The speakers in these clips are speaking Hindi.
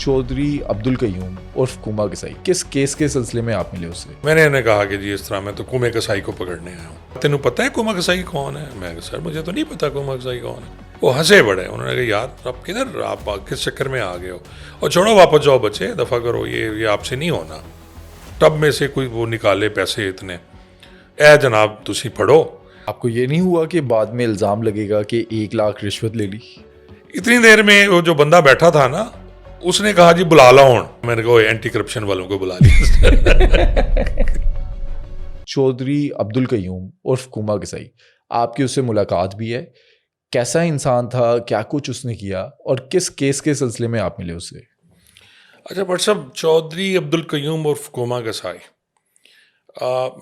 चौधरी अब्दुल कयूम उर्फ कुमा कसाई, किस केस के सिलसिले में आप मिले उससे? मैंने इन्हें कहा कि जी इस तरह मैं तो कुमे कसाई को पकड़ने आया हूँ। तेनू पता है कुमा कसाई कौन है? मैं कहा सर मुझे तो नहीं पता कुमा कसाई कौन है। वो हंसे बड़े, उन्होंने कहा यार आप किधर, आप किस चक्कर में आ गए हो, और छोड़ो वापस जाओ बच्चे, दफ़ा करो, ये आपसे नहीं होना। टब में से कोई वो निकाले पैसे इतने, ए जनाब तुसी फड़ो। आपको ये नहीं हुआ कि बाद में इल्ज़ाम लगेगा कि 1 लाख रिश्वत ले ली? इतनी देर में वो जो बंदा बैठा था ना, उसने कहा जी बुला लो हूँ। मैंने कहा एंटी करप्शन वालों को बुला लिया। चौधरी अब्दुल कयूम उर्फ कुमा कसाई, आपकी उससे मुलाकात भी है। कैसा इंसान था, क्या कुछ उसने किया और किस केस के सिलसिले में आप मिले उससे? अच्छा बट साहब, चौधरी अब्दुल कयूम उर्फ कुमा कसाई,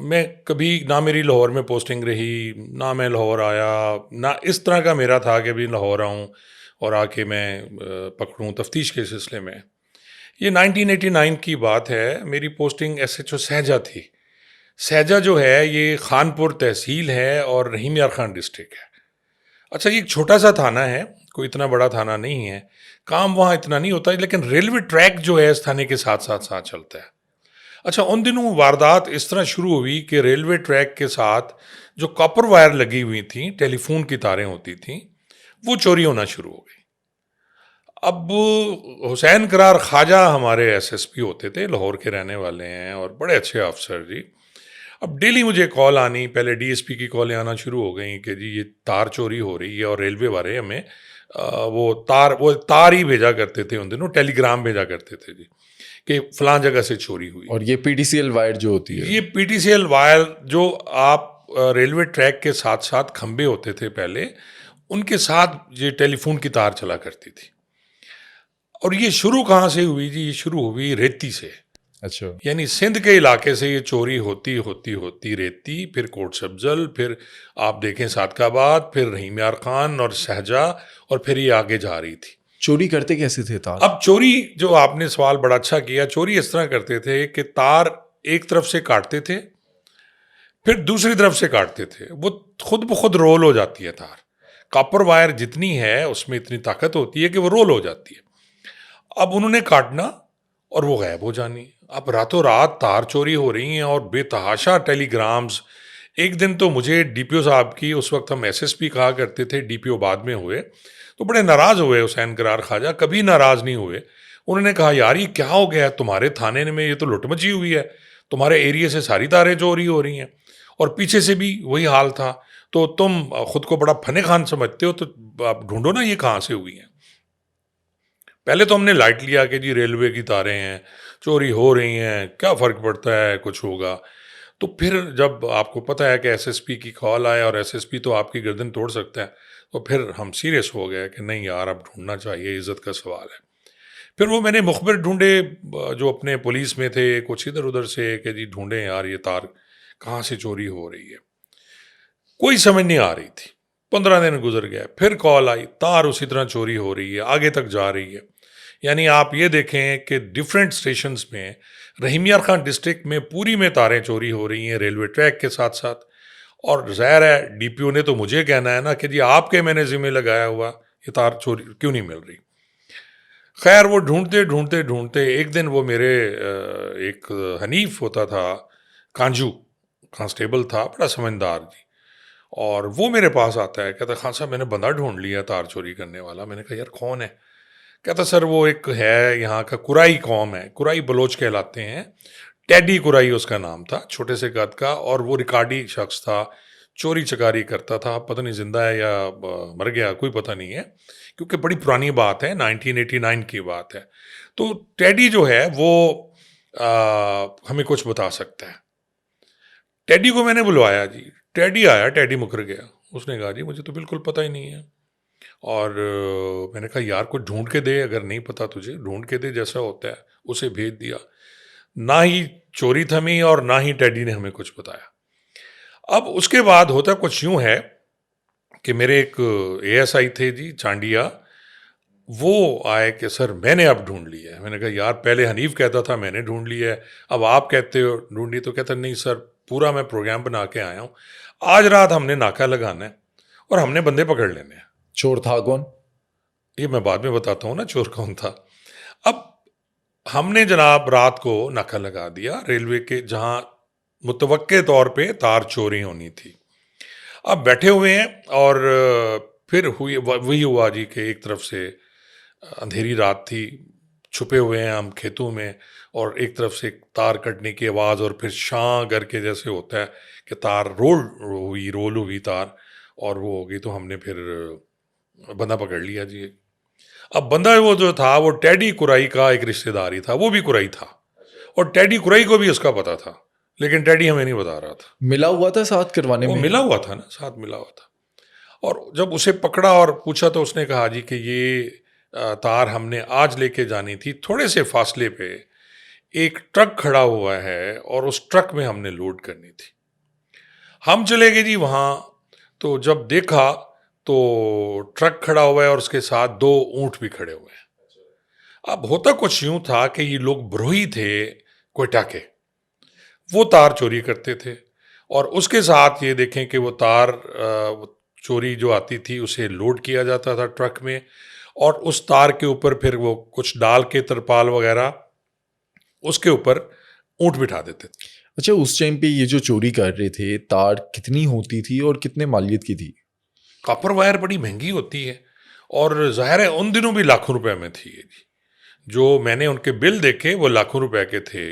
मैं कभी ना मेरी लाहौर में पोस्टिंग रही, ना मैं लाहौर आया, ना इस तरह का मेरा था कि भी लाहौर आऊँ और आके मैं पकड़ूँ तफ्तीश के सिलसिले में। ये 1989 की बात है। मेरी पोस्टिंग SHO सहजा थी। सहजा जो है ये खानपुर तहसील है और रहीम यार खान डिस्ट्रिक्ट है। अच्छा, ये एक छोटा सा थाना है, कोई इतना बड़ा थाना नहीं है, काम वहाँ इतना नहीं होता है, लेकिन रेलवे ट्रैक जो है इस थाने के साथ साथ साथ चलता है। अच्छा, उन दिनों वारदात इस तरह शुरू हुई कि रेलवे ट्रैक के साथ जो कॉपर वायर लगी हुई थी, टेलीफोन की तारें होती थीं, वो चोरी होना शुरू हो गई। अब हुसैन करार ख्वाजा हमारे SSP होते थे, लाहौर के रहने वाले हैं और बड़े अच्छे अफसर जी। अब डेली मुझे कॉल आनी, पहले DSP की कॉलें आना शुरू हो गई कि जी ये तार चोरी हो रही है, और रेलवे वाले हमें वो तार ही भेजा करते थे, उन दिनों टेलीग्राम भेजा करते थे जी कि फलां जगह से चोरी हुई। और ये PTCL वायर जो होती है, ये PTCL वायर जो आप रेलवे ट्रैक के साथ साथ खंबे होते थे पहले, उनके साथ ये टेलीफोन की तार चला करती थी। और ये शुरू कहाँ से हुई जी? ये शुरू हुई रेती से। अच्छा, यानी सिंध के इलाके से ये चोरी होती होती होती रेती, फिर कोट सब्जल, फिर आप देखें सादकाबाद, फिर रहीम यार खान और सहजा, और फिर ये आगे जा रही थी। चोरी करते कैसे थे तार? अब चोरी, जो आपने सवाल बड़ा अच्छा किया, चोरी इस तरह करते थे कि तार एक तरफ से काटते थे, फिर दूसरी तरफ से काटते थे, वो खुद ब खुद रोल हो जाती है तार। कॉपर वायर जितनी है उसमें इतनी ताकत होती है कि वो रोल हो जाती है। अब उन्होंने काटना और वो गायब हो जानी। अब रातों रात तार चोरी हो रही हैं और बेतहाशा टेलीग्राम्स। एक दिन तो मुझे DPO साहब की, उस वक्त हम SSP कहा करते थे, DPO बाद में हुए, तो बड़े नाराज़ हुए। हुसैन करार ख्वाजा कभी नाराज़ नहीं हुए। उन्होंने कहा यार ये क्या हो गया है तुम्हारे थाने में, ये तो लुट मची हुई है, तुम्हारे एरिया से सारी तारें चोरी हो रही हैं, और पीछे से भी वही हाल था, तो तुम खुद को बड़ा फने खान समझते हो, तो आप ढूंढो ना ये कहाँ से हुई हैं। पहले तो हमने लाइट लिया कि जी रेलवे की तारें हैं, चोरी हो रही हैं, क्या फ़र्क पड़ता है, कुछ होगा। तो फिर जब आपको पता है कि SSP की कॉल आए और SSP तो आपकी गर्दन तोड़ सकता है, तो फिर हम सीरियस हो गए कि नहीं यार अब ढूंढना चाहिए, इज़्ज़त का सवाल है। फिर वो मैंने मुखबिर ढूंढे जो अपने पुलिस में थे, कुछ इधर उधर से, कि जी ढूंढें यार ये तार कहाँ से चोरी हो रही है। कोई समझ नहीं आ रही थी। 15 दिन गुजर गए, फिर कॉल आई, तार उसी तरह चोरी हो रही है, आगे तक जा रही है। यानी आप ये देखें कि डिफरेंट स्टेशंस में, रहीम यार खान डिस्ट्रिक्ट में पूरी में तारें चोरी हो रही हैं रेलवे ट्रैक के साथ साथ। और ज़ाहिर है DPO ने तो मुझे कहना है ना कि जी आपके मैंने ज़िम्मे लगाया हुआ, ये तार चोरी क्यों नहीं मिल रही। खैर वो ढूंढते ढूंढते ढूंढते एक दिन वो मेरे एक हनीफ होता था, कांजू कांस्टेबल था, बड़ा समझदार जी, और वो मेरे पास आता है, कहता खान साहब मैंने बंदा ढूंढ लिया तार चोरी करने वाला। मैंने कहा यार कौन है? कहता सर वो एक है यहाँ का, कुराई कौम है, कुराई बलोच कहलाते हैं, टेडी कुराई उसका नाम था, छोटे से कद का, और वो रिकॉर्डी शख्स था, चोरी चकारी करता था, पता नहीं जिंदा है या मर गया, कोई पता नहीं है, क्योंकि बड़ी पुरानी बात है, 1989 की बात है। तो टेडी जो है वो हमें कुछ बता सकता है। टेडी को मैंने बुलवाया जी, टेडी आया, टेडी मुकर गया। उसने कहा जी मुझे तो बिल्कुल पता ही नहीं है। और मैंने कहा यार कुछ ढूंढ के दे, अगर नहीं पता तुझे ढूंढ के दे, जैसा होता है। उसे भेज दिया, ना ही चोरी थमी और ना ही टेडी ने हमें कुछ बताया। अब उसके बाद होता कुछ यूं है कि मेरे एक ASI थे जी चांडिया, वो आए कि सर मैंने अब ढूंढ लिया है। मैंने कहा यार पहले हनीफ कहता था मैंने ढूंढ लिया है, अब आप कहते हो ढूंढ ली। तो कहता नहीं सर, पूरा मैं प्रोग्राम बना के आया हूँ, आज रात हमने नाका लगाना है और हमने बंदे पकड़ लेने हैं। चोर था कौन? ये मैं बाद में बताता हूँ ना चोर कौन था। अब हमने जनाब रात को नाका लगा दिया रेलवे के, जहां मुतवक्के तौर पे तार चोरी होनी थी। अब बैठे हुए हैं और फिर वही हुआ जी कि एक तरफ से अंधेरी रात थी, छुपे हुए हैं हम खेतों में, और एक तरफ से तार कटने की आवाज़, और फिर शां करके जैसे होता है कि तार रोल हुई तार, और वो हो गई। तो हमने फिर बंदा पकड़ लिया जी। अब बंदा वो जो था वो टेडी कुराई का एक रिश्तेदार ही था, वो भी कुराई था, और टेडी कुराई को भी उसका पता था, लेकिन टेडी हमें नहीं बता रहा था। मिला हुआ था साथ करवाने वो में? मिला हुआ था ना, साथ मिला हुआ था। और जब उसे पकड़ा और पूछा तो उसने कहा जी कि ये तार हमने आज लेके जानी थी, थोड़े से फासले पे एक ट्रक खड़ा हुआ है और उस ट्रक में हमने लोड करनी थी। हम चले गए जी वहाँ, तो जब देखा तो ट्रक खड़ा हुआ है और उसके साथ दो ऊंट भी खड़े हुए हैं। अब होता कुछ यूं था कि ये लोग बरोही थे कोयटा के, वो तार चोरी करते थे, और उसके साथ ये देखें कि वो तार चोरी जो आती थी उसे लोड किया जाता था ट्रक में, और उस तार के ऊपर फिर वो कुछ डाल के तरपाल वगैरह उसके ऊपर ऊंट बिठा देते थे। अच्छा, उस टाइम पे ये जो चोरी कर रहे थे, तार कितनी होती थी और कितने मालियत की थी? कॉपर वायर बड़ी महंगी होती है, और ज़ाहिर है उन दिनों भी लाखों रुपए में थी ये जी। जो मैंने उनके बिल देखे वो लाखों रुपए के थे,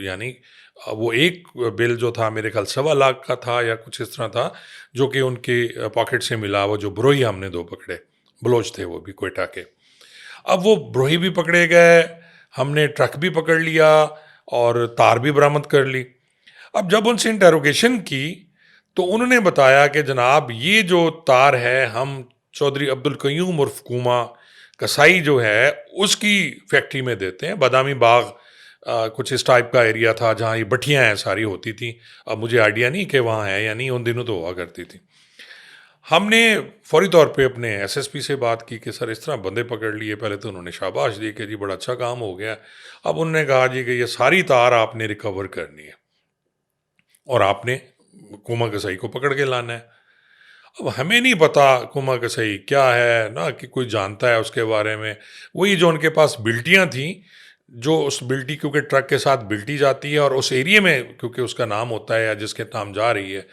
यानी वो एक बिल जो था मेरे ख्याल 1.25 लाख का था या कुछ इस तरह था, जो कि उनके पॉकेट से मिला। वो जो ब्रोही हमने दो पकड़े, बलोच थे वो भी कोयटा के। अब वो ब्रोही भी पकड़े गए, हमने ट्रक भी पकड़ लिया, और तार भी बरामद कर ली। अब जब उनसे इंटेरोगेशन की तो उन्होंने बताया कि जनाब ये जो तार है हम चौधरी अब्दुल कयूम उर्फ कुमा कसाई जो है उसकी फैक्ट्री में देते हैं। बादामी बाग कुछ इस टाइप का एरिया था जहाँ ये भट्टियाँ हैं सारी होती थी। अब मुझे आइडिया नहीं कि वहाँ है या नहीं, उन दिनों तो हुआ करती थी। हमने फौरी तौर पे अपने एसएसपी से बात की कि सर इस तरह बंदे पकड़ लिए। पहले तो उन्होंने शाबाश दी कि जी बड़ा अच्छा काम हो गया। अब उन्होंने कहा जी कि ये सारी तार आपने रिकवर करनी है और आपने कुमा कसाई को पकड़ के लाना है। अब हमें नहीं पता कुमा कसाई क्या है ना, कि कोई जानता है उसके बारे में। वही जो उनके पास बिल्टियाँ थीं, जो उस बिल्टी क्योंकि ट्रक के साथ बिल्टी जाती है और उस एरिया में क्योंकि उसका नाम होता है या जिसके नाम जा रही है,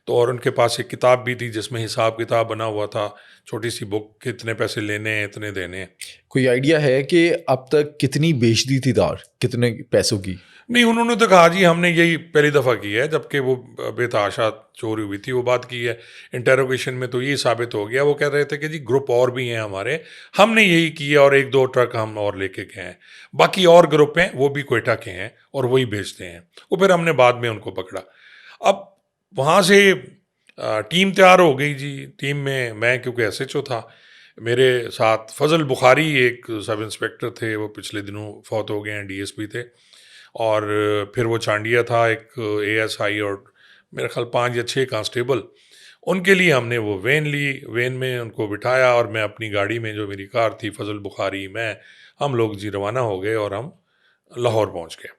तो और उनके पास एक किताब भी थी जिसमें हिसाब किताब बना हुआ था, छोटी सी बुक, कितने पैसे लेने हैं इतने देने हैं। कोई आइडिया है कि अब तक कितनी बेच दी थी तार, कितने पैसों की? नहीं, उन्होंने तो कहा जी हमने यही पहली दफ़ा की है, जबकि वो बेतहाशा चोरी हुई थी वो बात की है। इंटेरोगेशन में तो ये साबित हो गया, वो कह रहे थे कि जी ग्रुप और भी हैं हमारे, हमने यही किया और एक दो ट्रक हम और लेके गए हैं, बाकी और ग्रुप हैं वो भी कोयटा के हैं और वही बेचते हैं। वो फिर हमने बाद में उनको पकड़ा। अब वहाँ से टीम तैयार हो गई जी। टीम में मैं क्योंकि एसएचओ था, मेरे साथ फजल बुखारी एक सब इंस्पेक्टर थे, वो पिछले दिनों फौत हो गए हैं, डीएसपी थे। और फिर वो चांडिया था एक एएसआई, और मेरे ख्याल 5 या 6 कांस्टेबल। उनके लिए हमने वो वैन ली, वैन में उनको बिठाया और मैं अपनी गाड़ी में, जो मेरी कार थी, फजल बुखारी, मैं, हम लोग जी रवाना हो गए और हम लाहौर पहुंच गए।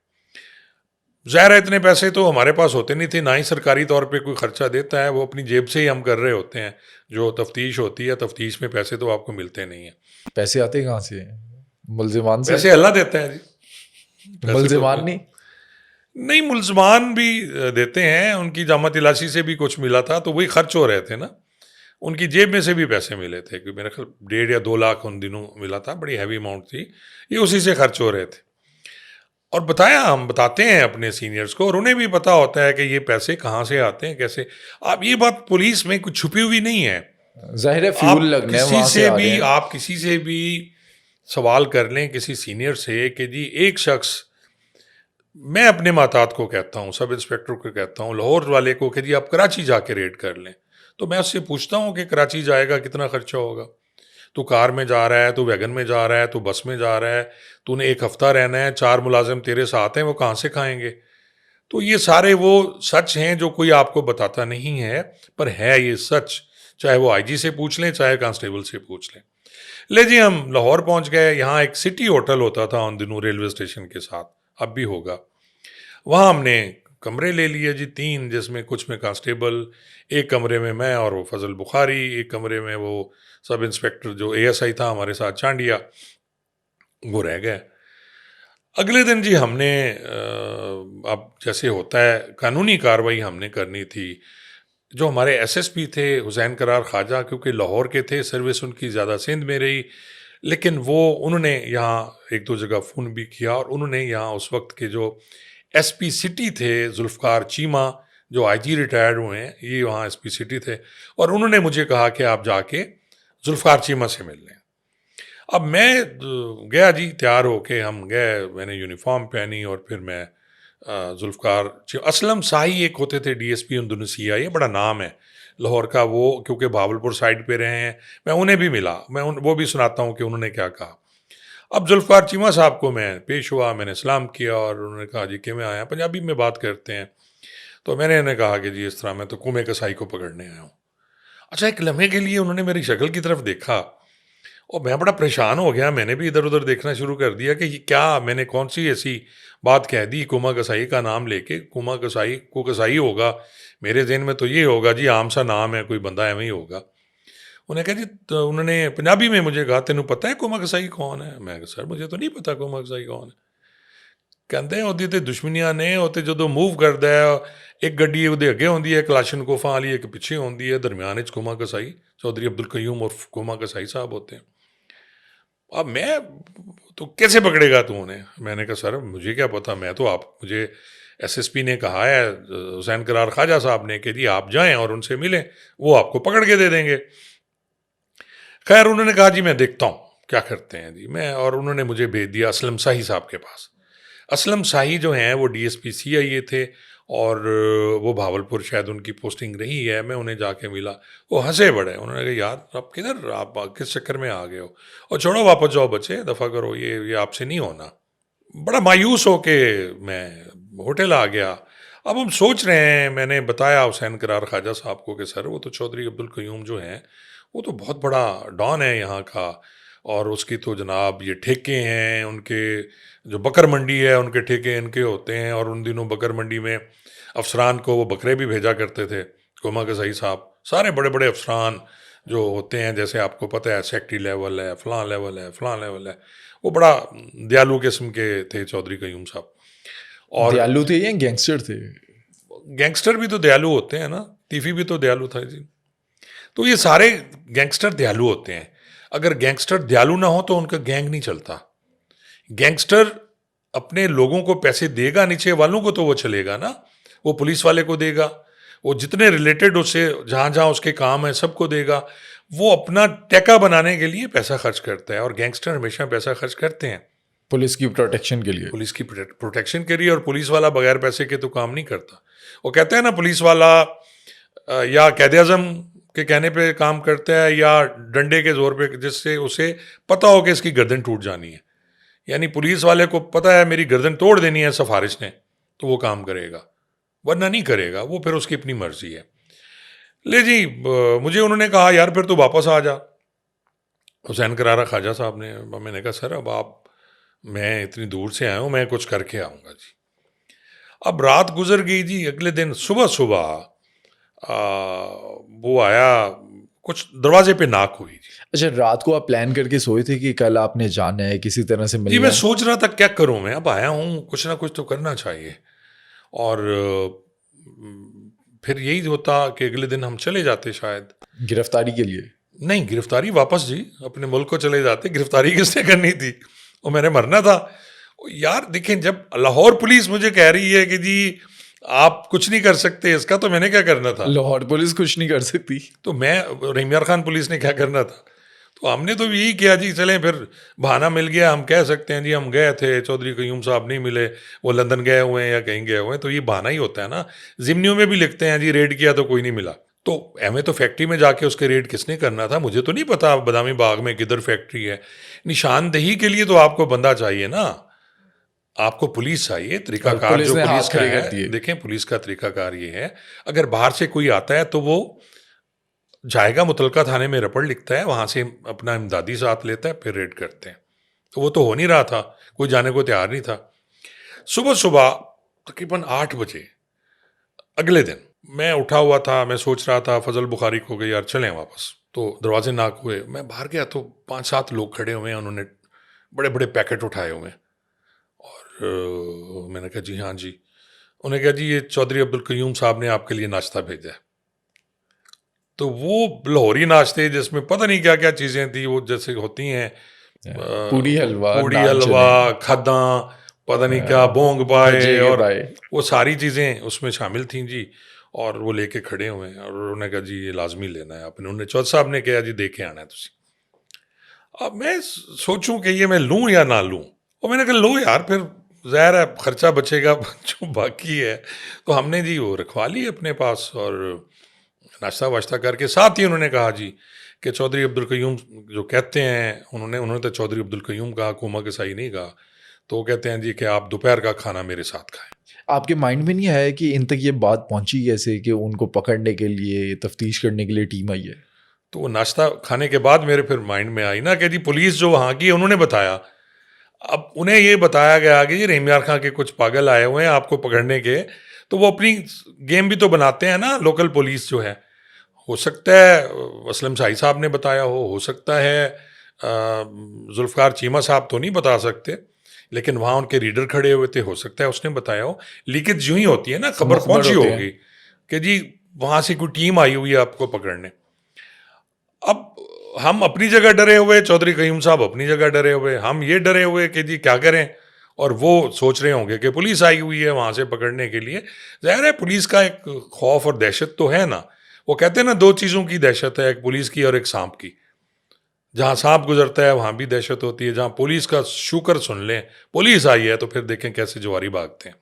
ज़ाहिर है इतने पैसे तो हमारे पास होते नहीं थे, ना ही सरकारी तौर पे कोई खर्चा देता है, वो अपनी जेब से ही हम कर रहे होते हैं। जो तफ्तीश होती है, तफ्तीश में पैसे तो आपको मिलते नहीं हैं। पैसे आते कहाँ से? मुलजिमान से? पैसे अल्लाह देता है जी, पैसे तो मुलजिमान नहीं? नहीं, मुल्ज़मान भी देते हैं। उनकी जामा तिलाशी से भी कुछ मिला था, तो वही खर्च हो रहे थे ना। उनकी जेब में से भी पैसे मिले थे, कि मेरे ख्याल 1.5 या 2 लाख उन दिनों मिला था, बड़ी हैवी अमाउंट थी। ये उसी से खर्च हो रहे थे। और बताया, हम बताते हैं अपने सीनियर्स को, और उन्हें भी पता होता है कि ये पैसे कहाँ से आते हैं, कैसे। अब ये बात पुलिस में कुछ छुपी हुई नहीं है। जाहिर है फ्यूल आप लगना है, किसी वहां से से आ रहे भी हैं। आप किसी से भी सवाल कर लें, किसी सीनियर से, कि जी एक शख्स, मैं अपने मातात को कहता हूँ, सब इंस्पेक्टर को कहता हूँ, लाहौर वाले को, कि जी आप कराची जाके रेड कर लें। तो मैं उससे पूछता हूँ कि कराची जाएगा कितना खर्चा होगा? तू कार में जा रहा है, तू वैगन में जा रहा है, तू बस में जा रहा है, तूने एक हफ्ता रहना है, 4 मुलाजिम तेरे साथ हैं, वो कहाँ से खाएंगे? तो ये सारे वो सच हैं जो कोई आपको बताता नहीं है, पर है ये सच। चाहे वो आईजी से पूछ लें, चाहे कांस्टेबल से पूछ लें। ले जी, हम लाहौर पहुंच गए। यहाँ एक सिटी होटल होता था उन दिनों रेलवे स्टेशन के साथ, अब भी होगा। वहाँ हमने कमरे ले लिए जी 3, जिसमें कुछ में कांस्टेबल, एक कमरे में मैं और वो फजल बुखारी, एक कमरे में वो सब इंस्पेक्टर जो एएसआई था हमारे साथ, चांडिया, वो रह गए। अगले दिन जी हमने अब जैसे होता है कानूनी कार्रवाई हमने करनी थी। जो हमारे एसएसपी थे हुसैन करार ख्वाजा, क्योंकि लाहौर के थे, सर्विस उनकी ज़्यादा सिंध में रही, लेकिन उन्होंने यहाँ एक दो जगह फ़ोन भी किया और उन्होंने यहाँ उस वक्त के जो एसपी सिटी थे जुल्फ़कार चीमा, जो आईजी रिटायर्ड हुए हैं, ये वहाँ एसपी सिटी थे, और उन्होंने मुझे कहा कि आप जाके जुल्फ़कार चीमा से मिल लें। अब मैं गया जी, तैयार होके हम गए, मैंने यूनिफॉर्म पहनी और फिर मैं असलम शाही एक होते थे डीएसपी इंडोनेशिया, ये बड़ा नाम है लाहौर का, वो क्योंकि भावलपुर साइड पे रहे हैं, मैं उन्हें भी मिला, वो भी सुनाता हूँ कि उन्होंने क्या कहा। अब जुल्फ़कार चीमा साहब को मैं पेश हुआ, मैंने सलाम किया और उन्होंने कहा जी कि मैं आया, पंजाबी में बात करते हैं। तो मैंने उन्हें कहा कि जी इस तरह मैं तो कुएं कसाई को पकड़ने आया हूँ। अच्छा, एक लम्हे के लिए उन्होंने मेरी शक्ल की तरफ देखा और मैं बड़ा परेशान हो गया। मैंने भी इधर उधर देखना शुरू कर दिया कि ये क्या, मैंने कौन सी ऐसी बात कह दी कुमा कसाई का नाम लेके, कुमा कसाई को कसाई होगा, मेरे जहन में तो ये होगा जी आम सा नाम है, कोई बंदा एवं ही होगा। उन्हें कहा जी, तो उन्होंने पंजाबी में मुझे कहा तेनू पता है कुमा कसाई कौन है? मैं कहा सर मुझे तो नहीं पता कुमा कसाई कौन है। ਕਹਿੰਦੇ ਉਹਦੀ ਤੇ ਦੁਸ਼ਮਣੀਆਂ ਨੇ, ਉਹ ਤੇ ਜਦੋਂ ਮੂਵ ਕਰਦਾ ਹੈ, ਇੱਕ ਗੱਡੀ ਉਹਦੇ ਅੱਗੇ ਹੁੰਦੀ ਹੈ ਕਲਾਸ਼ਨਕੋਫਾਂ ਵਾਲੀ, ਇੱਕ ਪਿੱਛੇ ਹੁੰਦੀ ਹੈ, ਦਰਮਿਆਨ ਵਿੱਚ ਕੁਮਾ ਕਸਾਈ चौधरी अब्दुल कयूम और कुमा कसाई साहब होते हैं। अब मैं तो कैसे पकड़ेगा तू उन्हें? मैंने कहा सर मुझे क्या पता, मैं तो मुझे एसएसपी ने कहा है, हुसैन करार ख्वाजा साहब ने, कि जी आप जाएं और उनसे मिलें, वो आपको पकड़ के दे देंगे। खैर उन्होंने कहा जी मैं देखता हूँ क्या करते हैं जी। और उन्होंने मुझे भेज दिया असलम शाही साहब के पास। असलम शाही जो हैं वो डीएसपी सीआईए थे और वो भावलपुर शायद उनकी पोस्टिंग रही है। मैं उन्हें जाके मिला, वो हंसे बड़े, उन्होंने कहा यार आप किधर, आप किस चक्कर में आ गए हो, और छोड़ो वापस जाओ बच्चे, दफ़ा करो, ये आपसे नहीं होना। बड़ा मायूस हो के मैं होटल आ गया। अब हम सोच रहे हैं, मैंने बताया हुसैन करार ख्वाजा साहब को कि सर वो तो चौधरी अब्दुल कयूम जो हैं वो तो बहुत बड़ा डॉन है यहाँ का, और उसकी तो जनाब ये ठेके हैं उनके, जो बकर मंडी है उनके ठेके इनके होते हैं, और उन दिनों बकर मंडी में अफसरान को वो बकरे भी भेजा करते थे कुमा कसाई साहब, सारे बड़े बड़े अफसरान जो होते हैं, जैसे आपको पता है सेक्रेटरी लेवल है, फलां लेवल है, फलां लेवल है, वो बड़ा दयालु किस्म के थे चौधरी कयूम साहब। और दयालु थे या गैंगस्टर थे? गैंगस्टर भी तो दयालु होते हैं ना, तीफी भी तो दयालु था जी। तो ये सारे गैंगस्टर दयालु होते हैं। अगर गैंगस्टर दयालु ना हो तो उनका गैंग नहीं चलता। गैंगस्टर अपने लोगों को पैसे देगा, नीचे वालों को तो वो चलेगा ना, वो पुलिस वाले को देगा, वो जितने रिलेटेड उससे जहाँ जहाँ उसके काम है सबको देगा, वो अपना टेका बनाने के लिए पैसा खर्च करता है, और गैंगस्टर हमेशा पैसा खर्च करते हैं पुलिस की प्रोटेक्शन के लिए। पुलिस की प्रोटेक्शन के लिए, और पुलिस वाला बगैर पैसे के तो काम नहीं करता। वो कहते हैं ना पुलिस वाला या कैद आज़म के कहने पे काम करता है या डंडे के जोर पे, जिससे उसे पता हो कि इसकी गर्दन टूट जानी है। यानी पुलिस वाले को पता है मेरी गर्दन तोड़ देनी है सफारिश ने, तो वो काम करेगा, वरना नहीं करेगा, वो फिर उसकी अपनी मर्जी है। ले जी, मुझे उन्होंने कहा यार फिर तो वापस आ जा, हुसैन करारा ख्वाजा साहब ने। मैंने कहा सर अब मैं इतनी दूर से आया हूँ, मैं कुछ करके आऊँगा जी। अब रात गुजर गई जी, अगले दिन सुबह सुबह वो आया, कुछ दरवाजे पे नाक हुई जी। अच्छा, रात को आप प्लान करके सोए थे कि कल आपने जाना है किसी तरह से मिलना जी, मैं है? सोच रहा था क्या करूं मैं, अब आया हूं, कुछ ना कुछ तो करना चाहिए। और फिर यही होता कि अगले दिन हम चले जाते शायद। गिरफ्तारी के लिए? नहीं, गिरफ्तारी वापस जी, अपने मुल्क को चले जाते। गिरफ्तारी किसने करनी थी, वो मैंने मरना था यार। देखें, जब लाहौर पुलिस मुझे कह रही है कि जी आप कुछ नहीं कर सकते इसका, तो मैंने क्या करना था? लाहौर पुलिस कुछ नहीं कर सकती तो मैं, रहीम खान पुलिस ने क्या करना था? तो हमने तो यही किया जी, चलें फिर बहाना मिल गया, हम कह सकते हैं जी हम गए थे, चौधरी कयूम साहब नहीं मिले, वो लंदन गए हुए हैं या कहीं गए हुए हैं, तो ये बहाना ही होता है ना। जिमनियों में भी लिखते हैं जी रेड किया तो कोई नहीं मिला, तो हमें तो फैक्ट्री में जाके उसके रेड किसने करना था? मुझे तो नहीं पता बदामी बाग में किधर फैक्ट्री है। निशानदेही के लिए तो आपको बंदा चाहिए ना, आपको पुलिस चाहिए, तरीकाकार पुलिस जो ने पुलिस हाथ का खड़े कर है। दिए। देखें, पुलिस का तरीकाकार ये है, अगर बाहर से कोई आता है तो वो जाएगा मुतलका थाने में, रपट लिखता है, वहाँ से अपना इमदादी साथ लेता है, फिर रेड करते हैं। तो वो तो हो नहीं रहा था, कोई जाने को तैयार नहीं था। सुबह सुबह तकरीबन 8 बजे अगले दिन मैं उठा हुआ था, मैं सोच रहा था फजल बुखारी को कि यार चलें वापस। तो दरवाजे नाक हुए, मैं बाहर गया तो 5-7 लोग खड़े हुए हैं, उन्होंने बड़े बड़े पैकेट उठाए हुए हैं, और मैंने कहा जी हाँ जी। उन्होंने कहा जी ये चौधरी अब्दुल कयूम साहब ने आपके लिए नाश्ता भेजा है। तो वो लाहौरी नाश्ते जिसमें पता नहीं क्या क्या चीज़ें थी, वो जैसे होती हैं पूड़ी हलवा, पूड़ी नान हलवा, चने, खदा, पता नहीं क्या, बोंग पाए, भजे के और पाए। वो सारी चीज़ें उसमें शामिल थी जी। और वो लेके खड़े हुए हैं और उन्होंने कहा जी ये लाजमी लेना है आपने। उन्होंने चौधरी साहब ने कहा जी देखे आना है तुसी। अब मैं सोचूं कि ये मैं लूं या ना लूं, और मैंने कहा लो यार, फिर ज़ाहिर है खर्चा बचेगा जो बाकी है। तो हमने जी वो रखवा ली अपने पास, और नाश्ता वाश्ता करके साथ ही उन्होंने कहा जी कि चौधरी अब्दुल कयूम जो कहते हैं, उन्होंने तो चौधरी अब्दुल कयूम कहा, कुमा के साई नहीं कहा। तो वो कहते हैं जी कि आप दोपहर का खाना मेरे साथ खाएं। आपके माइंड में नहीं आया कि इन तक ये बात पहुंची कैसे कि उनको पकड़ने के लिए, तफ्तीश करने के लिए टीम आई है? तो वो नाश्ता खाने के बाद मेरे फिर माइंड में आई ना कि जी पुलिस जो वहाँ की है उन्होंने बताया। अब उन्हें ये बताया गया कि जी रहीम यार खां के कुछ पागल आए हुए हैं आपको पकड़ने के, तो वो अपनी गेम भी तो बनाते हैं ना लोकल पुलिस जो है। हो सकता है असलम शाही साहब ने बताया हो सकता है जुल्फ़कार चीमा साहब तो नहीं बता सकते, लेकिन वहाँ उनके रीडर खड़े हुए थे, हो सकता है उसने बताया हो। लीकेज यूं ही होती है ना, खबर मुखबर पहुंची होते होगी हैं। कि जी वहाँ से कोई टीम आई हुई है आपको पकड़ने। अब हम अपनी जगह डरे हुए, चौधरी कयूम साहब अपनी जगह डरे हुए, हम ये डरे हुए कि जी क्या करें, और वो सोच रहे होंगे कि पुलिस आई हुई है वहाँ से पकड़ने के लिए। ज़ाहिर है पुलिस का एक खौफ और दहशत तो है ना। वो कहते हैं ना दो चीज़ों की दहशत है, एक पुलिस की और एक सांप की। जहाँ सांप गुजरता है वहाँ भी दहशत होती है, जहाँ पुलिस का शुक्र सुन लें पुलिस आई है तो फिर देखें कैसे जवारी भागते हैं।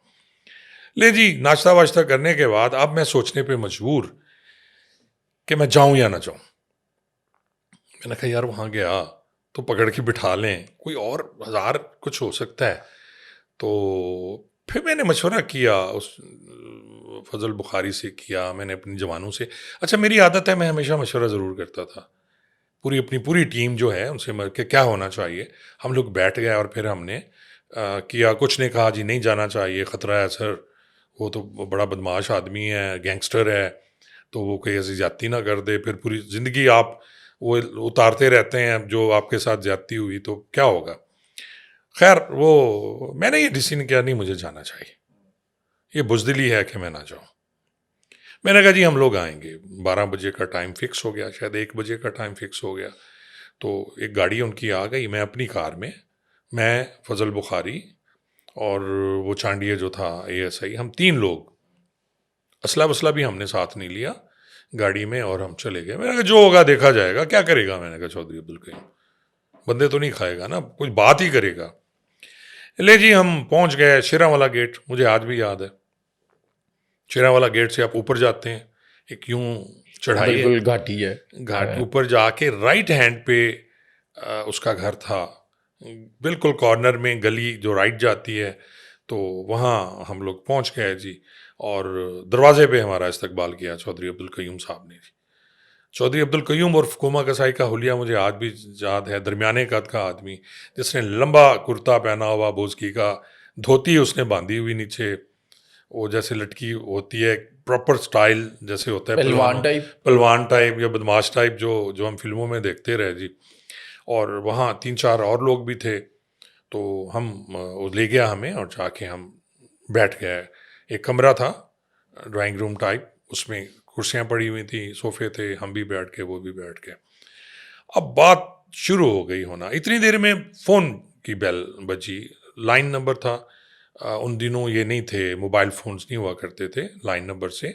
ले जी नाश्ता वाश्ता करने के बाद अब मैं सोचने पे मजबूर कि मैं जाऊं या ना जाऊं। मैंने कहा यार वहाँ गया तो पकड़ के बिठा लें, कोई और हज़ार कुछ हो सकता है। तो फिर मैंने मशवरा किया उस फजल बुखारी से किया, मैंने अपने जवानों से। अच्छा मेरी आदत है मैं हमेशा मशवरा ज़रूर करता था अपनी पूरी टीम जो है उनसे, मर के क्या होना चाहिए। हम लोग बैठ गए और फिर हमने किया। कुछ ने कहा जी नहीं जाना चाहिए, ख़तरा है सर, वो तो बड़ा बदमाश आदमी है, गैंगस्टर है, तो वो कोई ऐसी ज्यादती ना कर दे, फिर पूरी ज़िंदगी आप वो उतारते रहते हैं, जो आपके साथ ज्यादती हुई तो क्या होगा। खैर वो मैंने ये डिसीजन किया नहीं मुझे जाना चाहिए, ये बुजदिली है कि मैं ना जाऊँ। मैंने कहा जी हम लोग आएंगे, 12 बजे का टाइम फिक्स हो गया, शायद 1 बजे का टाइम फिक्स हो गया। तो एक गाड़ी उनकी आ गई, मैं अपनी कार में, मैं फजल बुखारी और वो चांडिया जो था ASI, हम 3 लोग, असला वसला भी हमने साथ नहीं लिया गाड़ी में, और हम चले गए। मैंने कहा जो होगा देखा जाएगा, क्या करेगा। मैंने कहा चौधरी अब्दुल कयूम बंदे तो नहीं खाएगा ना, कुछ बात ही करेगा। ले जी हम पहुंच गए शेरावाला गेट, मुझे आज भी याद है। शेरावाला गेट से आप ऊपर जाते हैं, एक यूं चढ़ाई है, बिल्कुल घाटी है। घाट ऊपर जाके राइट हैंड पे उसका घर था, बिल्कुल कॉर्नर में गली जो राइट जाती है। तो वहाँ हम लोग पहुँच गए जी, और दरवाजे पे हमारा इस्तकबाल किया चौधरी अब्दुल कयूम साहब ने जी। चौधरी अब्दुल कयूम उर्फ कुमा कसाई का हुलिया मुझे आज भी याद है। दरमियाने कद का आदमी, जिसने लंबा कुर्ता पहना हुआ, बोजकी का धोती उसने बांधी हुई नीचे, वो जैसे लटकी होती है, प्रॉपर स्टाइल जैसे होता है पहलवान पहलवानों, टाइप। पहलवान टाइप या बदमाश टाइप, जो जो हम फिल्मों में देखते रहे जी। और वहाँ 3-4 और लोग भी थे। तो हम वो ले गया हमें, और जाके हम बैठ गए। एक कमरा था ड्राइंग रूम टाइप, उसमें कुर्सियाँ पड़ी हुई थी, सोफे थे, हम भी बैठ के वो भी बैठ के। अब बात शुरू हो गई होना, इतनी देर में फ़ोन की बेल बजी। लाइन नंबर था, उन दिनों ये नहीं थे, मोबाइल फ़ोन्स नहीं हुआ करते थे लाइन नंबर से।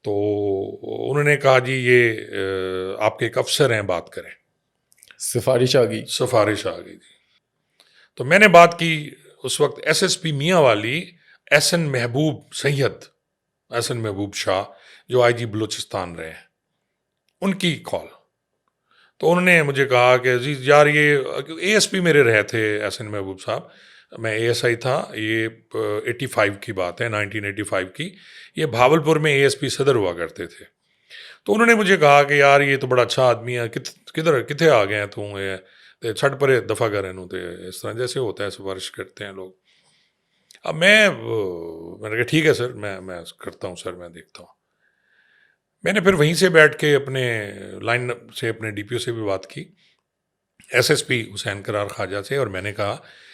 तो उन्होंने कहा जी ये आपके एक अफसर हैं, बात करें। सिफारिश आ गई। सिफारिश आ गई थी। तो मैंने बात की, उस वक्त SSP मियाँ वाली एहसन महबूब सैयद, एहसन महबूब शाह, जो IG बलूचिस्तान रहे हैं, उनकी कॉल। तो उन्होंने मुझे कहा कि जी यार ये ASP मेरे रहे थे एहसन महबूब साहब, मैं ASI था, ये 85 की बात है, 1985 की। ये भावलपुर में ASP सदर हुआ करते थे। तो उन्होंने मुझे कहा कि यार ये तो बड़ा अच्छा आदमी है, किधर किथे आ गए हैं तू, ये ते छड़ परे दफ़ा करें नु, ते इस तरह जैसे होता है, सिफारिश करते हैं लोग। अब मैंने कहा ठीक है सर, मैं करता हूँ सर, मैं देखता हूँ। मैंने फिर वहीं से बैठ के अपने लाइन से अपने DPO से भी बात की एसएसपी हुसैन करार ख्वाजा से, और मैंने कहा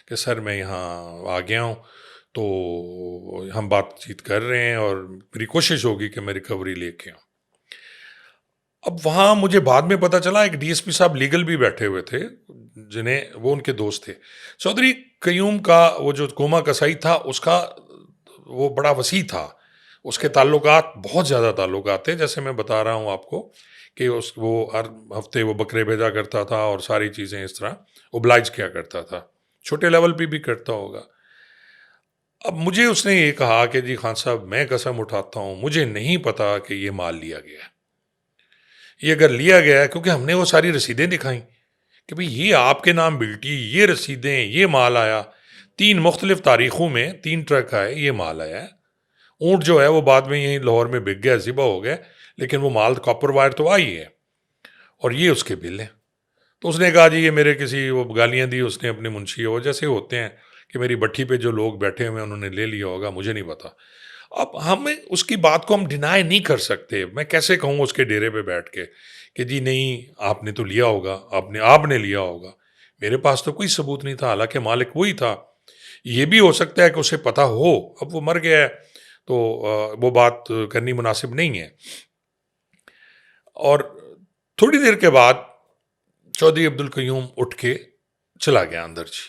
कि सर मैं यहाँ आ गया हूँ, तो हम बातचीत कर रहे हैं और मेरी कोशिश होगी कि मैं रिकवरी लेके आऊँ। अब वहाँ मुझे बाद में पता चला एक डीएसपी साहब लीगल भी बैठे हुए थे, जिन्हें वो उनके दोस्त थे। चौधरी कयूम का वो जो कोमा कसाई था, उसका वो बड़ा वसी था, उसके ताल्लुकात बहुत ज़्यादा ताल्लुकात थे। जैसे मैं बता रहा हूँ आपको कि वो हर हफ्ते वो बकरे भेजा करता था और सारी चीज़ें इस तरह ओब्लाइज किया करता था, छोटे लेवल पे भी करता होगा। अब मुझे उसने ये कहा कि जी खान साहब, मैं कसम उठाता हूँ, मुझे नहीं पता कि ये माल लिया गया है। ये अगर लिया गया है, क्योंकि हमने वो सारी रसीदें दिखाई कि भाई ये आपके नाम बिल्टी, ये रसीदें, ये माल आया 3 मुख्तलिफ तारीखों में, 3 ट्रक आए, ये माल आया है। ऊँट जो है वो बाद में यहीं लाहौर में बिक गया, ज़िबा हो गया, लेकिन वो माल कॉपर वायर तो आई है, और ये उसके बिल हैं। तो उसने कहा जी ये मेरे किसी, वो गालियाँ दी उसने अपने मुंशी, वो जैसे होते हैं कि मेरी भट्ठी पे जो लोग बैठे हुए हैं उन्होंने ले लिया होगा, मुझे नहीं पता। अब हमें उसकी बात को हम डिनाई नहीं कर सकते। मैं कैसे कहूँ उसके डेरे पे बैठ के कि जी नहीं आपने तो लिया होगा, आपने लिया होगा। मेरे पास तो कोई सबूत नहीं था, हालांकि मालिक वही था। ये भी हो सकता है कि उसे पता हो, अब वो मर गया है तो वो बात करनी मुनासिब नहीं है। और थोड़ी देर के बाद चौधरी अब्दुल कयूम उठ के चला गया अंदर जी।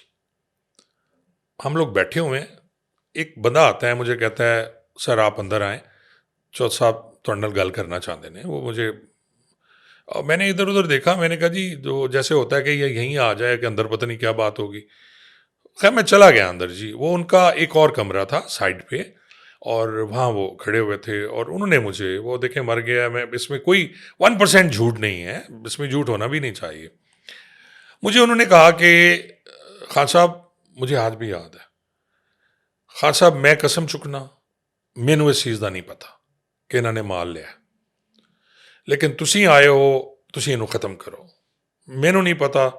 हम लोग बैठे हुए हैं, एक बंदा आता है, मुझे कहता है सर आप अंदर आएँ, चौथ साहब तुहाडे नाल गल करना चाहते हैं। वो मुझे, मैंने इधर उधर देखा, मैंने कहा जी जो जैसे होता है कि ये यहीं आ जाए कि अंदर पता नहीं क्या बात होगी। खैर मैं चला गया अंदर जी। वो उनका एक और कमरा था साइड पे, और वहाँ वो खड़े हुए थे, और उन्होंने मुझे, वो देखें मर गया, मैं इसमें कोई 1% झूठ नहीं है, इसमें झूठ होना भी नहीं चाहिए। मुझे उन्होंने कहा कि खान साहब, मुझे आज भी याद है, खान साहब मैं कसम चुकना, मैनू इस चीज़ का नहीं पता कि इन्होंने माल लिया, लेकिन तुसी आए हो, तुसी इनू ख़त्म करो। मैनू नहीं पता,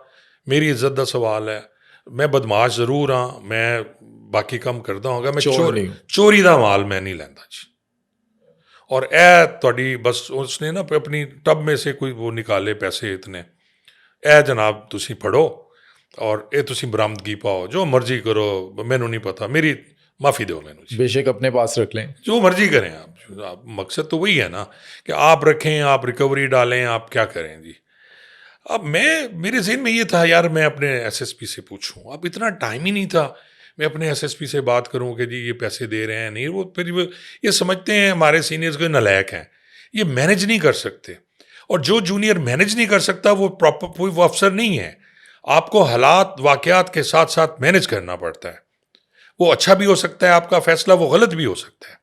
मेरी इज्जत का सवाल है, मैं बदमाश जरूर हाँ, मैं बाकी काम करता होगा, मैं चोर नहीं हूं। चोरी का माल मैं नहीं लैंदा जी। और ए थोड़ी बस उसने ना अपनी टब में से कोई वो निकाले पैसे इतने, ए जनाब तुसी फड़ो और ये तुसी बरामदगी पाओ, जो मर्जी करो, मैनू नहीं पता, मेरी माफ़ी दो मैनू जी, बेशक अपने पास रख लें। जो मर्जी करें आप मकसद तो वही है ना कि आप रखें, आप रिकवरी डालें, आप क्या करें जी। अब मेरे ज़हन में ये था यार मैं अपने एसएसपी से पूछूं, अब इतना टाइम ही नहीं था मैं अपने एसएसपी से बात करूं कि जी ये पैसे दे रहे हैं नहीं। वो फिर वो ये समझते हैं हमारे सीनियर्स को नालायक हैं, ये मैनेज नहीं कर सकते, और जो जूनियर मैनेज नहीं कर सकता वो प्रॉपर वो अफसर नहीं है। आपको हालात वाक़यात के साथ साथ मैनेज करना पड़ता है। वो अच्छा भी हो सकता है आपका फैसला, वो गलत भी हो सकता है।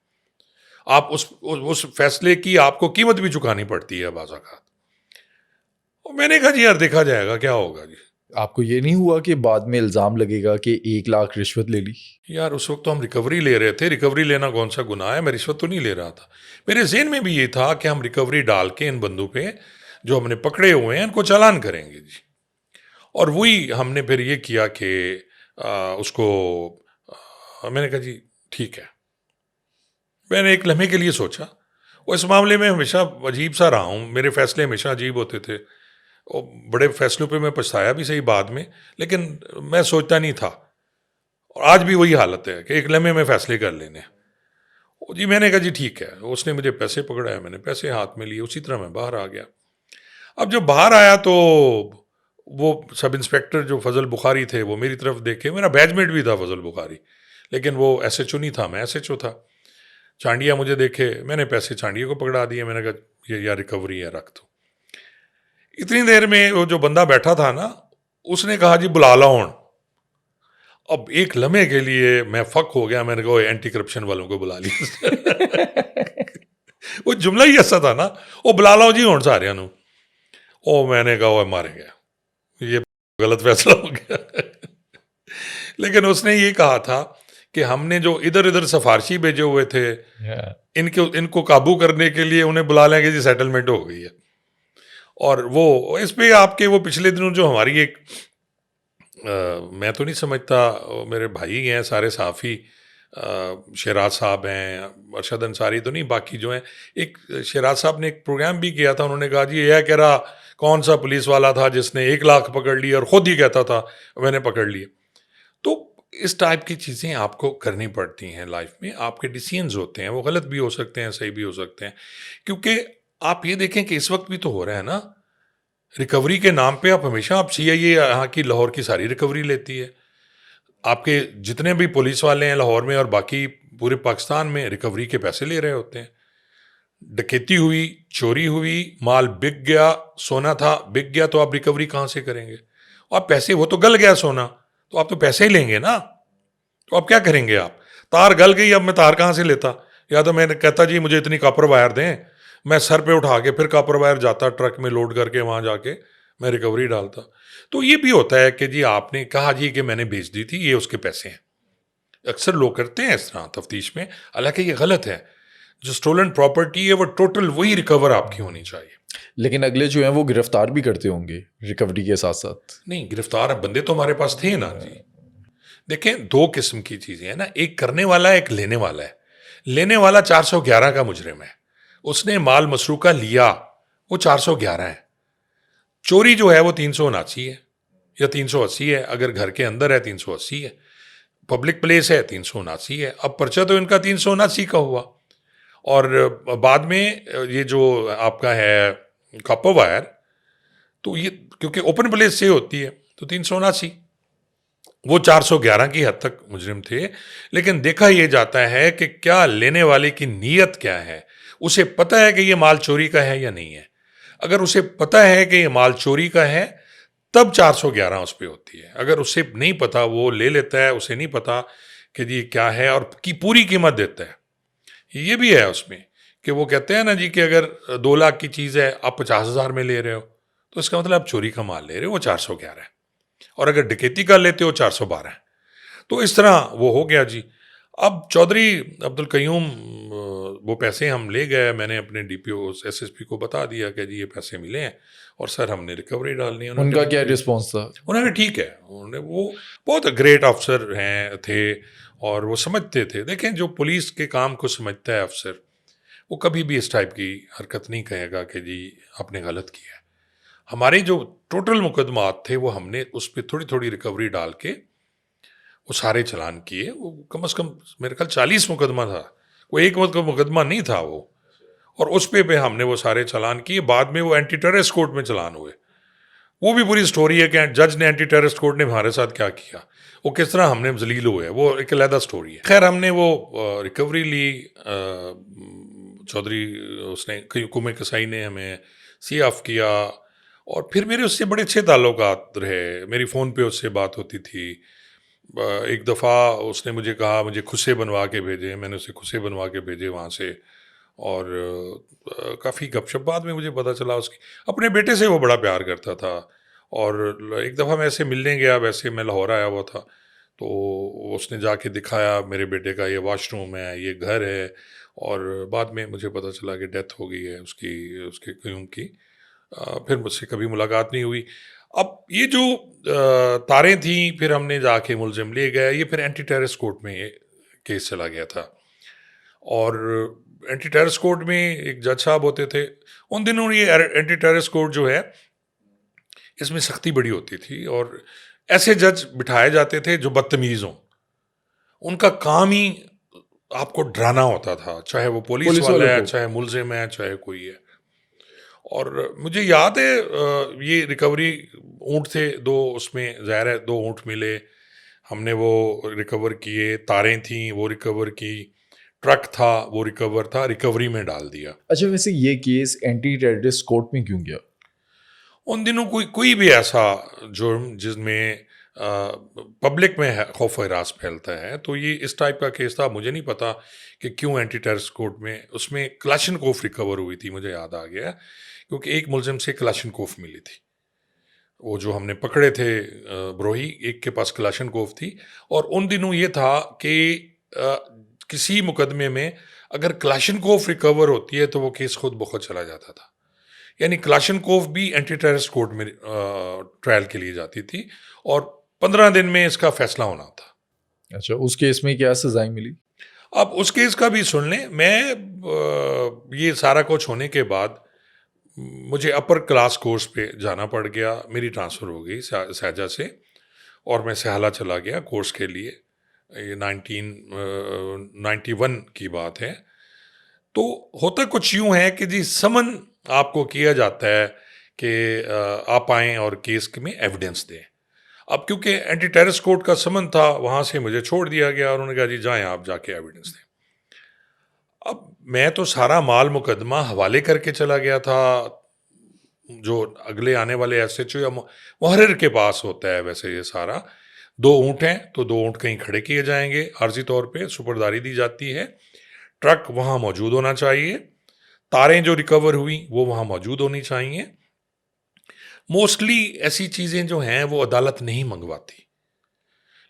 आप उस फैसले की आपको कीमत भी चुकानी पड़ती है बाज़ औक़ात। और मैंने कहा जी यार देखा जाएगा क्या होगा जी। आपको ये नहीं हुआ कि बाद में इल्ज़ाम लगेगा कि 1 लाख रिश्वत ले ली? यार उस वक्त तो हम रिकवरी ले रहे थे, रिकवरी लेना कौन सा गुनाह है, मैं रिश्वत तो नहीं ले रहा था। मेरे ज़हन में भी ये था कि हम रिकवरी डाल के इन बंदों पे जो हमने पकड़े हुए हैं इनको चालान करेंगे जी। और वही हमने फिर ये किया कि उसको मैंने कहा जी ठीक है। मैंने एक लम्हे के लिए सोचा, और इस मामले में हमेशा अजीब सा रहा हूँ, मेरे फैसले हमेशा अजीब होते थे, और बड़े फैसलों पे मैं पछताया भी सही बाद में, लेकिन मैं सोचता नहीं था। और आज भी वही हालत है कि एक लम्हे में फ़ैसले कर लेने। जी मैंने कहा जी ठीक है। उसने मुझे पैसे पकड़ाए, मैंने पैसे हाथ में लिए, उसी तरह मैं बाहर आ गया। अब जब बाहर आया तो वो सब इंस्पेक्टर जो फजल बुखारी थे वो मेरी तरफ देखे, मेरा बैचमेट भी था फजल बुखारी, लेकिन वो एसएचओ नहीं था, मैं एसएचओ था। चांडिया मुझे देखे, मैंने पैसे चांडिया को पकड़ा दिए, मैंने कहा ये यार रिकवरी है, रख दो। इतनी देर में वो जो बंदा बैठा था ना, उसने कहा जी बुला लो हूँ। अब एक लम्हे के लिए मैं फक हो गया, मैंने कहा एंटी करप्शन वालों को बुला लिया। वो जुमला ही ऐसा था ना, वो बुला लो जी हूँ सारे नू। ओ मैंने कहा मारे गया, ये गलत फैसला हो गया। लेकिन उसने ये कहा था कि हमने जो इधर इधर सिफारशी भेजे हुए थे, इनको काबू करने के लिए उन्हें बुला लेंगे जी, सेटलमेंट हो गई है। और वो इस पे आपके वो पिछले दिनों जो हमारी एक मैं तो नहीं समझता, मेरे भाई हैं सारे साफ़ी, शहराज साहब हैं, अरशद अंसारी तो नहीं, बाकी जो हैं। एक शहराज साहब ने एक प्रोग्राम भी किया था, उन्होंने कहा जी यह कह रहा कौन सा पुलिस वाला था जिसने 1 लाख पकड़ लिए और ख़ुद ही कहता था मैंने पकड़ लिए। तो इस टाइप की चीज़ें आपको करनी पड़ती हैं लाइफ में। आपके डिसीजंस होते हैं, वो गलत भी हो सकते हैं, सही भी हो सकते हैं। क्योंकि आप ये देखें कि इस वक्त भी तो हो रहा है ना, रिकवरी के नाम पे आप हमेशा आप CIA यहाँ की लाहौर की सारी रिकवरी लेती है। आपके जितने भी पुलिस वाले हैं लाहौर में और बाकी पूरे पाकिस्तान में रिकवरी के पैसे ले रहे होते हैं। डकैती हुई, चोरी हुई, माल बिक गया, सोना था बिक गया, तो आप रिकवरी कहाँ से करेंगे? आप पैसे, वो तो गल गया सोना, तो आप तो पैसे ही लेंगे ना। तो आप क्या करेंगे? आप तार गल गई, अब मैं तार कहाँ से लेता? या तो मैंने कहता जी मुझे इतनी कॉपर वायर दें, मैं सर पे उठा के फिर कॉपर वायर जाता ट्रक में लोड करके वहाँ जाके मैं रिकवरी डालता। तो ये भी होता है कि जी आपने कहा जी कि मैंने बेच दी थी, ये उसके पैसे हैं। अक्सर लोग करते हैं इस तरह तफ्तीश में, हालांकि ये गलत है। जो स्टोलन प्रॉपर्टी है वो टोटल वही रिकवर आपकी होनी चाहिए। लेकिन अगले जो हैं वो गिरफ्तार भी करते होंगे रिकवरी के साथ साथ। नहीं, गिरफ्तार बंदे तो हमारे पास थे ना जी। देखें, 2 किस्म की चीज़ें हैं ना, एक करने वाला है, एक लेने वाला है। लेने वाला 411 का मुजरिम है, उसने माल मसरूका लिया, वो 411 है। चोरी जो है वो 379 है या 380 है, अगर घर के अंदर है 380 है, पब्लिक प्लेस है 379 है। अब पर्चा तो इनका 379 का हुआ, और बाद में ये जो आपका है कॉपर वायर, तो ये क्योंकि ओपन प्लेस से होती है तो 379, वो 411 की हद तक मुजरिम थे। लेकिन देखा यह जाता है कि क्या लेने वाले की नीयत क्या है, उसे पता है कि ये माल चोरी का है या नहीं है। अगर उसे पता है कि ये माल चोरी का है तब 411 उस पर होती है। अगर उसे नहीं पता, वो ले लेता है, उसे नहीं पता कि जी क्या है और की पूरी कीमत देता है। ये भी है उसमें कि वो कहते हैं ना जी कि अगर 2 लाख की चीज़ है आप 50,000 में ले रहे हो, तो इसका मतलब आप चोरी का माल ले रहे हो, वो 411 है। और अगर डकैती का लेते हो 412 है। तो इस तरह वो हो गया जी। अब चौधरी अब्दुल कयूम, वो पैसे हम ले गए, मैंने अपने DPO SSP को बता दिया कि जी ये पैसे मिले हैं और सर हमने रिकवरी डालनी है। उनका क्या रिस्पॉन्स था? उन्होंने ठीक है, उन्होंने, वो बहुत ग्रेट अफसर हैं थे और वो समझते थे। देखें, जो पुलिस के काम को समझता है अफसर, वो कभी भी इस टाइप की हरकत नहीं कहेगा कि जी आपने गलत किया है। हमारे जो टोटल मुकदमात थे वो हमने उस पर थोड़ी थोड़ी रिकवरी डाल के वो सारे चलान किए। वो कम से कम मेरे ख्याल 40 मुकदमा था, कोई एक मुकदमा नहीं था वो। और उस पे हमने वो सारे चलान किए। बाद में वो एंटी टेररिस्ट कोर्ट में चलान हुए, वो भी पूरी स्टोरी है कि जज ने, एंटी टेररिस्ट कोर्ट ने हमारे साथ क्या किया, वो किस तरह हमने जलील हुए, वो एक अलग स्टोरी है। खैर, हमने वो रिकवरी ली। चौधरी उसने कुमे कसाई ने हमें सी ऑफ किया, और फिर मेरे उससे बड़े अच्छे ताल्लुकात रहे। मेरी फ़ोन पे उससे बात होती थी। एक दफ़ा उसने मुझे कहा मुझे खुसे बनवा के भेजे, मैंने उसे खुसे बनवा के भेजे वहाँ से। और काफ़ी गपशप, बाद में मुझे पता चला उसकी अपने बेटे से वो बड़ा प्यार करता था। और एक दफ़ा मैं ऐसे मिलने गया, वैसे मैं लाहौर आया हुआ था, तो उसने जाके दिखाया मेरे बेटे का, ये वॉशरूम है, ये घर है। और बाद में मुझे पता चला कि डेथ हो गई है उसकी, उसके क्यूम की। फिर मुझसे कभी मुलाकात नहीं हुई। अब ये जो तारें थी, फिर हमने जाके मुलजिम ले गए। ये फिर एंटी टेररिस्ट कोर्ट में ये केस चला गया था। और एंटी टेररिस्ट कोर्ट में एक जज साहब होते थे उन दिनों। ये एंटी टेररिस्ट कोर्ट जो है, इसमें सख्ती बड़ी होती थी और ऐसे जज बिठाए जाते थे जो बदतमीज़ हों। उनका काम ही आपको डराना होता था, चाहे वो पुलिस वाला है, चाहे मुलजिम है, चाहे कोई है। और मुझे याद है ये रिकवरी ऊँट थे 2, उसमें ज़ाहिर है 2 ऊँट मिले, हमने वो रिकवर किए। तारें थीं वो रिकवर की, ट्रक था वो रिकवर था, रिकवरी में डाल दिया। अच्छा, वैसे ये केस एंटी टेररिस्ट कोर्ट में क्यों गया? उन दिनों कोई भी ऐसा जुर्म जिसमें पब्लिक में खौफ हिरास फैलता है, तो ये इस टाइप का केस था। मुझे नहीं पता कि क्यों एंटी टेररिस्ट कोर्ट में, उसमें क्लाशनकोफ रिकवर हुई थी, मुझे याद आ गया, क्योंकि एक मुलजिम से क्लाशनकोफ मिली थी। वो जो हमने पकड़े थे ब्रोही, एक के पास क्लाशनकोफ थी। और उन दिनों ये था कि किसी मुकदमे में अगर क्लाशनकोफ रिकवर होती है तो वो केस खुद ब खुद चला जाता था। यानी क्लाशनकोफ भी एंटी टेररिस्ट कोर्ट में ट्रायल के लिए जाती थी और 15 दिन में इसका फैसला होना था। अच्छा, उस केस में क्या सजाएं मिली? अब उस केस का भी सुन लें। मैं ये सारा कुछ होने के बाद मुझे अपर क्लास कोर्स पे जाना पड़ गया। मेरी ट्रांसफ़र हो गई सैजा से, और मैं सहाला चला गया कोर्स के लिए। ये 1991 की बात है। तो होता कुछ यूँ है कि जी समन आपको किया जाता है कि आप आएँ और केस में एविडेंस दें। अब क्योंकि एंटी टेररिस्ट कोर्ट का समन था, वहाँ से मुझे छोड़ दिया गया और उन्होंने कहा जी जाएँ आप जाके एविडेंस दें। अब मैं तो सारा माल मुकदमा हवाले करके चला गया था, जो अगले आने वाले एसएचओ या मुहर्रिर के पास होता है वैसे ये सारा। 2 ऊँट हैं तो 2 ऊँट कहीं खड़े किए जाएंगे, आर्जी तौर पे सुपुर्दारी दी जाती है। ट्रक वहाँ मौजूद होना चाहिए, तारें जो रिकवर हुई वो वहाँ मौजूद होनी चाहिए। मोस्टली ऐसी चीज़ें जो हैं वो अदालत नहीं मंगवाती।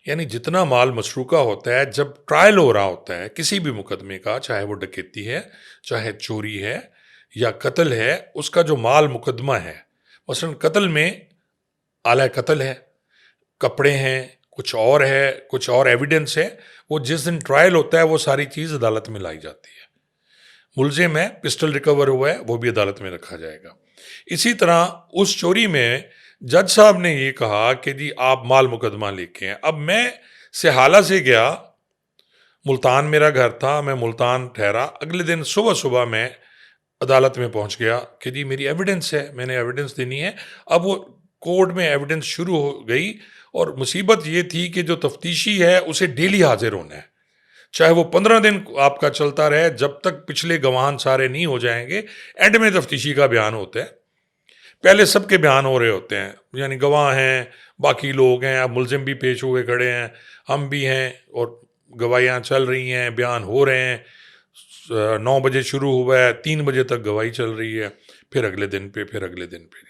यानी जितना माल मसरूका होता है, जब ट्रायल हो रहा होता है किसी भी मुकदमे का, चाहे वो डकैती है, चाहे चोरी है या कत्ल है, उसका जो माल मुकदमा है, मसलन कत्ल में आला कत्ल है, कपड़े हैं, कुछ और एविडेंस है, वो जिस दिन ट्रायल होता है वो सारी चीज़ अदालत में लाई जाती है। मुलजिम है, पिस्टल रिकवर हुआ है, वो भी अदालत में रखा जाएगा। इसी तरह उस चोरी में जज साहब ने ये कहा कि जी आप माल मुकदमा लेके हैं। अब मैं सहाला से गया, मुल्तान मेरा घर था, मैं मुल्तान ठहरा। अगले दिन सुबह सुबह मैं अदालत में पहुंच गया कि जी मेरी एविडेंस है, मैंने एविडेंस देनी है। अब वो कोर्ट में एविडेंस शुरू हो गई, और मुसीबत ये थी कि जो तफ्तीशी है उसे डेली हाजिर होना है, चाहे वो 15 दिन आपका चलता रहे, जब तक पिछले गवाह सारे नहीं हो जाएंगे। एंड में तफ्तीशी का बयान होता है, पहले सबके बयान हो रहे होते हैं, यानी गवाह हैं, बाकी लोग हैं, अब मुलजिम भी पेश हुए खड़े हैं, हम भी हैं, और गवाहियाँ चल रही हैं, बयान हो रहे हैं। 9 बजे शुरू हुआ है, 3 बजे तक गवाही चल रही है, फिर अगले दिन पे, फिर अगले दिन पे।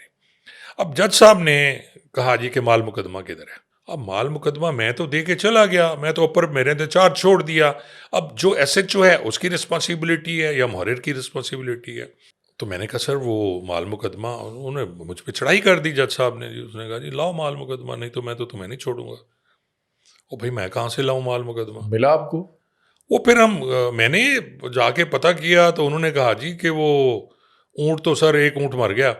अब जज साहब ने कहा जी कि माल मुकदमा किधर है। अब माल मुकदमा मैं तो दे के चला गया, मैं तो ऊपर मेरे ने चार्ज छोड़ दिया। अब जो एसएचओ है उसकी रिस्पॉन्सिबिलिटी है या मुहर्रिर की रिस्पॉन्सिबिलिटी है। तो मैंने कहा सर वो माल मुकदमा, उन्होंने मुझ पर चढ़ाई कर दी जज साहब ने जी। उसने कहा जी लाओ माल मुकदमा, नहीं तो मैं तो तुम्हें नहीं छोड़ूंगा। ओ भाई मैं कहाँ से लाऊं माल मुकदमा। मिला आपको? वो फिर मैंने जाके पता किया तो उन्होंने कहा जी कि वो ऊँट तो सर एक ऊँट मर गया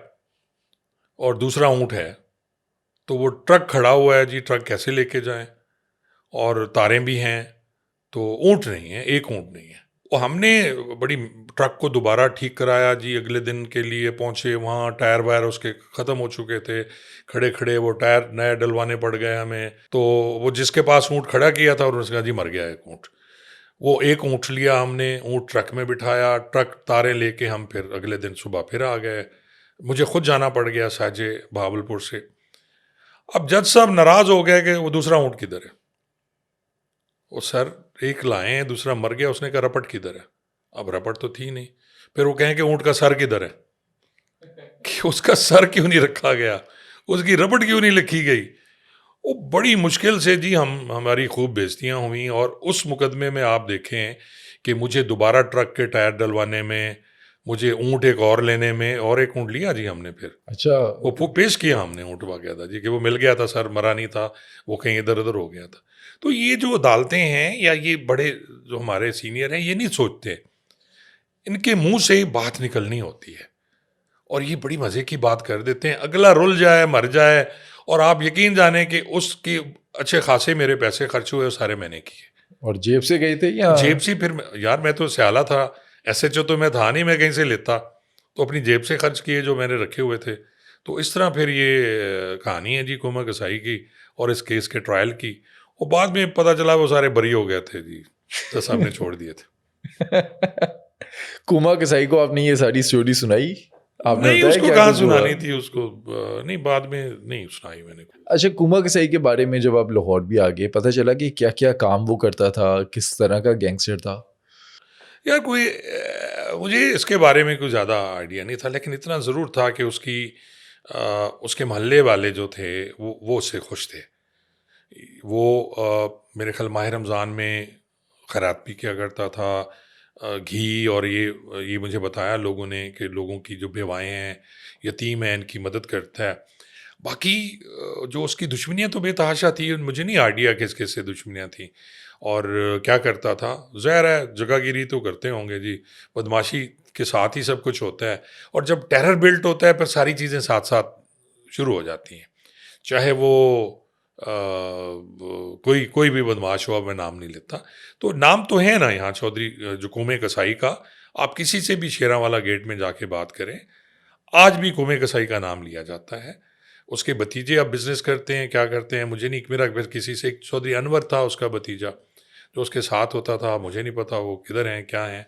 और दूसरा ऊँट है, तो वो ट्रक खड़ा हुआ है जी, ट्रक कैसे लेके जाएं, और तारें भी हैं, तो ऊँट नहीं है, एक ऊँट नहीं है। और हमने बड़ी ट्रक को दोबारा ठीक कराया जी, अगले दिन के लिए पहुँचे वहाँ, टायर वायर उसके ख़त्म हो चुके थे, खड़े खड़े वो टायर नए डलवाने पड़ गए हमें। तो वो जिसके पास ऊँट खड़ा किया था और उसने कहा जी मर गया एक ऊँट। वो एक ऊँट लिया हमने, ऊँट ट्रक में बिठाया, ट्रक तारें लेके हम फिर अगले दिन सुबह फिर आ गए। मुझे खुद जाना पड़ गया साजे बहावलपुर से। अब जज साहब नाराज़ हो गए कि वो दूसरा ऊँट किधर है। वो सर एक लाए हैं, दूसरा मर गया, उसने कहा रपट किधर है। अब रपट तो थी नहीं। फिर वो कहें कि ऊँट का सर किधर है, कि उसका सर क्यों नहीं रखा गया, उसकी रपट क्यों नहीं लिखी गई। वो बड़ी मुश्किल से जी हमारी खूब बेइज्जतियाँ हुई। और उस मुकदमे में आप देखें कि मुझे दोबारा ट्रक के टायर डलवाने में, मुझे ऊँट एक और लेने में, और एक ऊँट लिया जी हमने फिर। अच्छा। वो पेश किया हमने ऊँट बाकायदा जी, कि वो मिल गया था सर, मरा नहीं था, वो कहीं इधर उधर हो गया था। तो ये जो अदालतें हैं या ये बड़े जो हमारे सीनियर हैं, ये नहीं सोचते, इनके मुंह से ही बात निकलनी होती है और ये बड़ी मज़े की बात कर देते हैं। अगला रुल जाए, मर जाए, और आप यकीन जाने कि उसकी अच्छे खासे मेरे पैसे खर्च हुए, सारे मैंने किए। और जेब से गए थे या? जेब से। फिर यार मैं तो स्याला था, एसएचओ तो मैं था नहीं, मैं कहीं से लेता, तो अपनी जेब से खर्च किए जो मैंने रखे हुए थे। तो इस तरह फिर ये कहानी है जी कुमा कसाई की और इस केस के ट्रायल की। और बाद में पता चला वो सारे बरी हो गए थे जी, तो साहब ने छोड़ दिए थे। कुमा कसाई को आपने ये सारी स्टोरी सुनाई? आपने नहीं, बताया उसको क्या कहाँ कुछ हुआ? सुनानी थी उसको, नहीं बाद में नहीं सुनाई मैंने। अच्छा, कुमा कसाई के बारे में जब आप लाहौर भी आ गए, पता चला कि क्या क्या काम वो करता था, किस तरह का गैंगस्टर था? यार कोई मुझे इसके बारे में कोई ज़्यादा आइडिया नहीं था, लेकिन इतना ज़रूर था कि उसके मोहल्ले वाले जो थे वो उससे खुश थे। वो मेरे ख्याल माह रमज़ान में खैरात भी किया करता था, घी, और ये मुझे बताया लोगों ने कि लोगों की जो बेवाएँ हैं, यतीम हैं, इनकी मदद करता है। बाकी जो उसकी दुश्मनियाँ तो बेतहाशा थी, मुझे नहीं आइडिया किस किस से दुश्मनियाँ थी। और क्या करता था, ज़ाहिर है जगहगिरी तो करते होंगे जी, बदमाशी के साथ ही सब कुछ होता है। और जब टेरर बिल्ट होता है फिर सारी चीज़ें साथ साथ शुरू हो जाती हैं, चाहे वो कोई कोई भी बदमाश हुआ, मैं नाम नहीं लेता। तो नाम तो है ना यहाँ चौधरी जो कुमे कसाई का, आप किसी से भी शेरांवाला गेट में जाके बात करें, आज भी कुमे कसाई का नाम लिया जाता है। उसके भतीजे अब बिजनेस करते हैं, क्या करते हैं मुझे नहीं, मेरा फिर किसी से, एक चौधरी अनवर था उसका भतीजा जो उसके साथ होता था, मुझे नहीं पता वो किधर हैं क्या हैं।